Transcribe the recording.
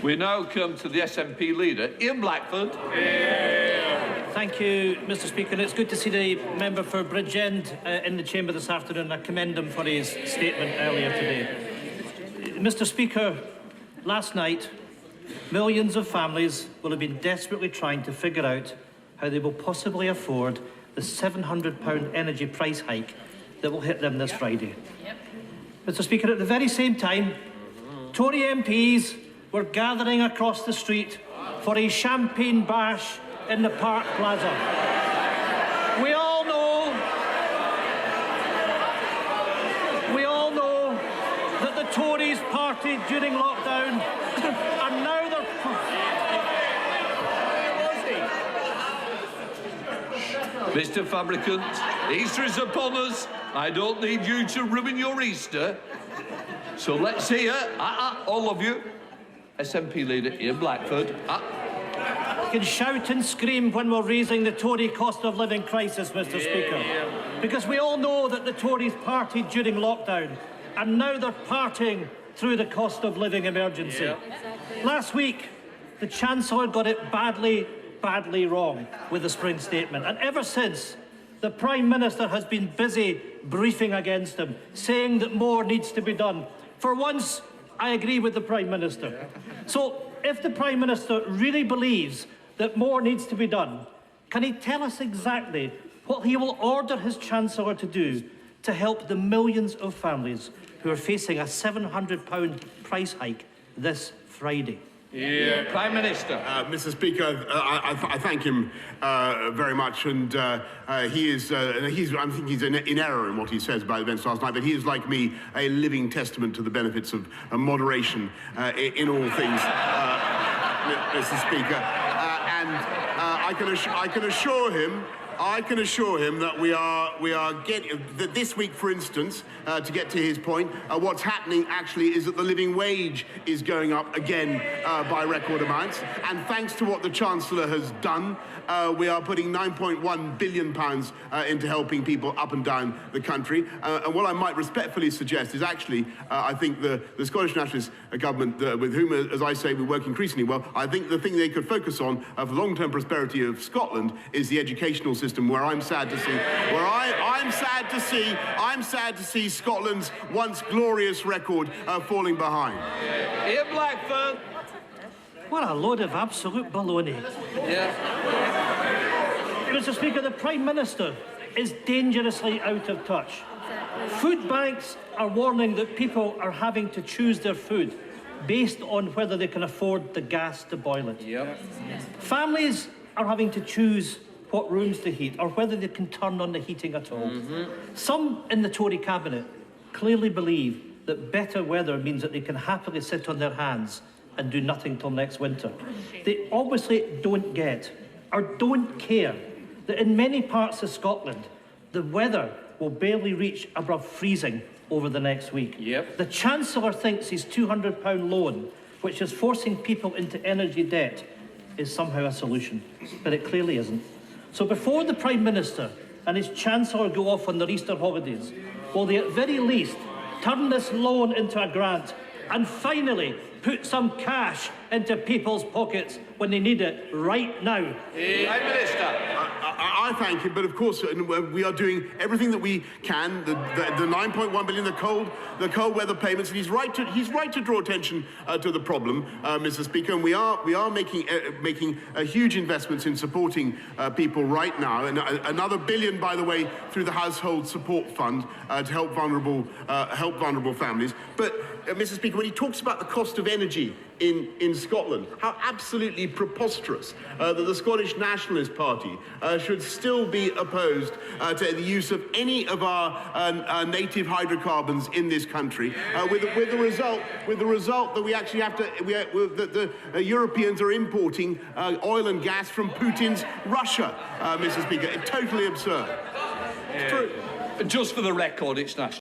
We now come to the SNP leader, Ian Blackford. Thank you, Mr Speaker. It's good to see the member for Bridgend in the chamber this afternoon. I commend him for his statement earlier today. Mr Speaker, last night, millions of families will have been desperately trying to figure out how they will possibly afford the £700 energy price hike that will hit them this Friday. Mr Speaker, at the very same time, Tory MPs were gathering across the street for a champagne bash in the Park Plaza. We all know that the Tories partied during lockdown and now they're... Mr Fabricant, Easter is upon us. I don't need you to ruin your Easter. So let's hear, all of you, SNP leader Ian Blackford. You can shout and scream when we're raising the Tory cost of living crisis, Mr Speaker. Because we all know that the Tories partied during lockdown and now they're partying through the cost of living emergency. Last week, the Chancellor got it badly wrong with the spring statement. And ever since, the Prime Minister has been busy briefing against him, saying that more needs to be done. For once, I agree with the Prime Minister. So, if the Prime Minister really believes that more needs to be done, can he tell us exactly what he will order his Chancellor to do to help the millions of families who are facing a £700 price hike this Friday? Prime Minister. Mr Speaker, I thank him very much, and I think he's in error in what he says about events last night, but he is, like me, a living testament to the benefits of moderation in all things, Mr Speaker. And I can assure him that we are getting that this week, for instance, to get to his point, what's happening actually is that the living wage is going up again by record amounts, and thanks to what the Chancellor has done, we are putting £9.1 billion into helping people up and down the country. And what I might respectfully suggest is actually, I think the Scottish Nationalist government, with whom, as I say, we work increasingly well, I think the thing they could focus on for the long-term prosperity of Scotland is the educational system, where I'm sad to see Scotland's once glorious record falling behind. Ian Blackford. What a load of absolute baloney. Mr Speaker, the Prime Minister is dangerously out of touch. Food banks are warning that people are having to choose their food based on whether they can afford the gas to boil it. Families are having to choose what rooms to heat or whether they can turn on the heating at all. Some in the Tory cabinet clearly believe that better weather means that they can happily sit on their hands and do nothing till next winter. They obviously don't get or don't care that in many parts of Scotland, the weather will barely reach above freezing over the next week. The Chancellor thinks his £200 loan, which is forcing people into energy debt, is somehow a solution, but it clearly isn't. So before the Prime Minister and his Chancellor go off on their Easter holidays, will they at very least turn this loan into a grant and finally put some cash into people's pockets when they need it right now? Prime Minister. I thank him, but of course we are doing everything that we can. The 9.1 billion, the cold weather payments, and he's right to draw attention to the problem, Mr. Speaker. And we are making huge investments in supporting people right now, and another billion, by the way, through the Household Support Fund to help vulnerable families. But Mr. Speaker, when he talks about the cost of energy in Scotland, how absolutely preposterous that the Scottish Nationalist Party should still be opposed to the use of any of our native hydrocarbons in this country, with the result that we actually have to, that the Europeans are importing oil and gas from Putin's Russia, Mr. Speaker. It's totally absurd. It's true. Just for the record, it's national.